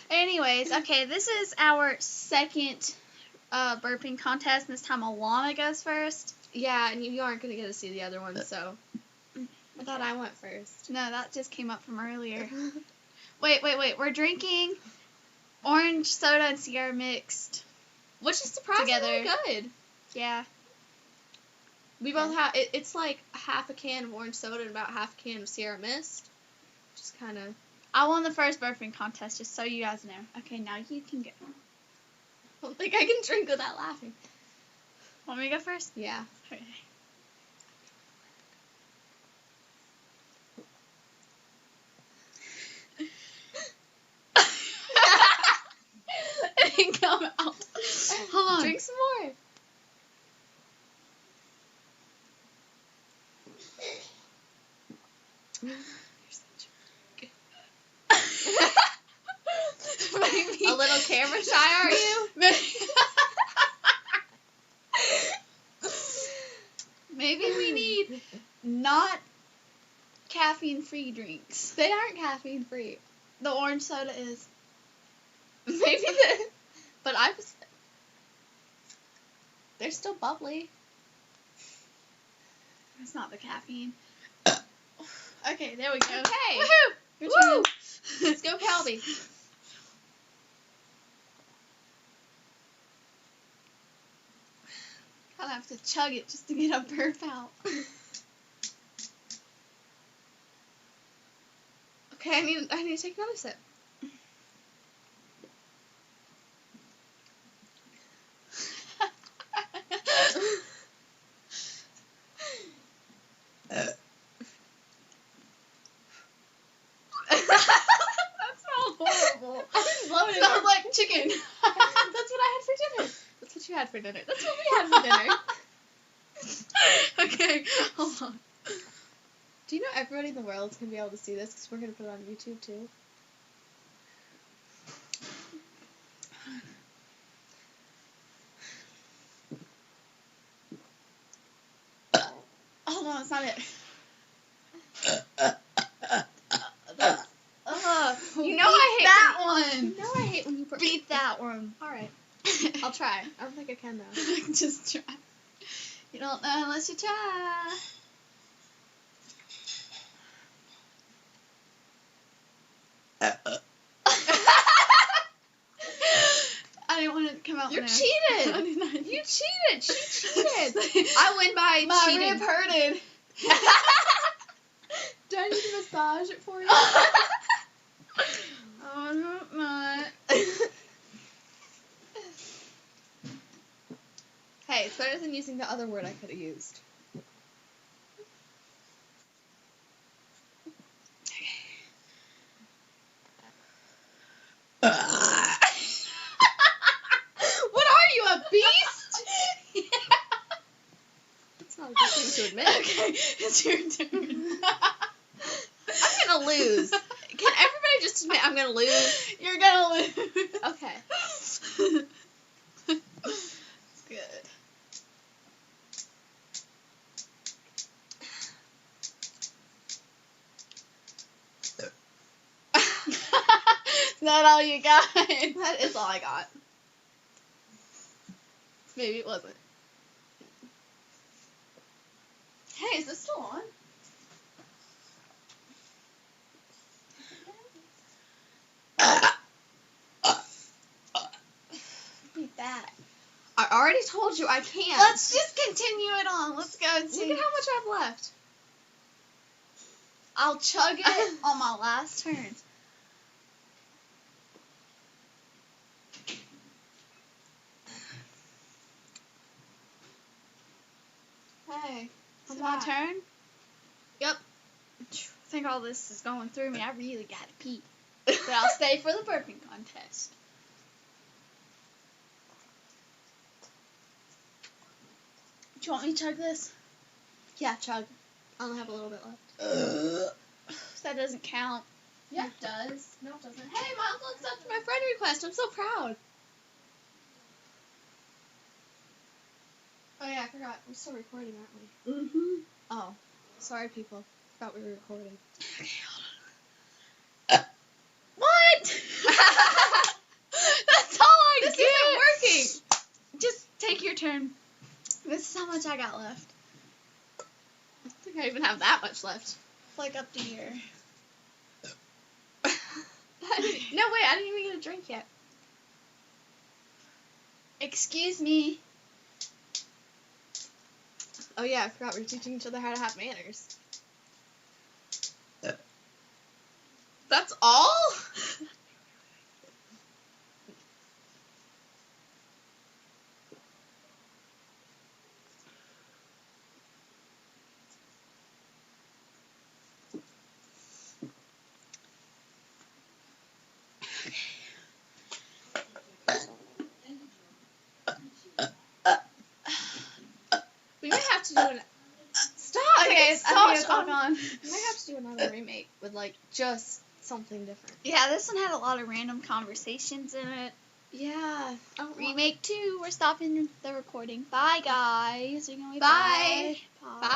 Anyways, okay, this is our second burping contest. This time Alana goes first. Yeah, and you aren't going to get to see the other one, so. I thought I went first. No, that just came up from earlier. Wait. We're drinking orange soda and Sierra mixed. Which is surprisingly good. Yeah. We both have, it's like half a can of orange soda and about half a can of Sierra Mist. Just kind of. I won the first burping contest, just so you guys know. Okay, now you can go. I don't think I can drink without laughing. Want me to go first? Yeah. Okay. It didn't come out. Hold on. Drink some more. Maybe. A little camera shy, are you? Maybe we need not caffeine-free drinks. They aren't caffeine free. The orange soda is. Maybe but they're still bubbly. It's not the caffeine. Okay, there we go. Okay. Woohoo! Your Woo! turn. Let's go, Kelby. I'll have to chug it just to get a burp out. Okay, I need to take another sip. That smells horrible. I didn't blow it. It smells like chicken. That's what I had for dinner. That's what you had for dinner. That's what we had for dinner. Okay, hold on. Do you know everybody in the world is going to be able to see this? Because we're going to put it on YouTube, too. Hold on, that's not it. You know I hate that when one. You know I hate when you Beat that one. Alright. I'll try. I don't think I can, though. Just try. You don't know unless you try. I didn't want it to come out. You now. cheated. I did not. You cheated. She cheated. I win by My cheating. rib hurted. Do I need to massage it for you? Oh, not. Hey, it's better than using the other word I could have used. What are you, a beast? Yeah. That's not a good thing to admit. Okay, it's your turn. I'm gonna lose. Can everybody just admit I'm gonna lose? You're gonna lose. Okay. It's good. Is that all you got? That is all I got. Maybe it wasn't. Hey, is this still on? Beat that. I already told you I can't. Let's just continue it on. Let's go and see. Look at how much I have left. I'll chug it on my last turn. Hey. It's my turn? Yep. I think all this is going through me. I really gotta pee. But I'll stay for the burping contest. Do you want me to chug this? Yeah, chug. I only have a little bit left. That doesn't count. Yeah, it does. No, it doesn't. Hey, my uncle accepted my friend request. I'm so proud. Oh, yeah, I forgot. We're still recording, aren't we? Mm-hmm. Oh. Sorry, people. Forgot we were recording. Okay, hold on. What? much I got left? I don't think I even have that much left. It's like up to here. No, wait, I didn't even get a drink yet. Excuse me. Oh yeah, I forgot we were teaching each other how to have manners. That's all? We might have to do an... Stop! Okay, It's I so think it's all gone. We might have to do another remake with, like, just something different. Yeah, this one had a lot of random conversations in it. Yeah. Remake 2, we're stopping the recording. Bye, guys. We're gonna wave Bye. Bye. Bye.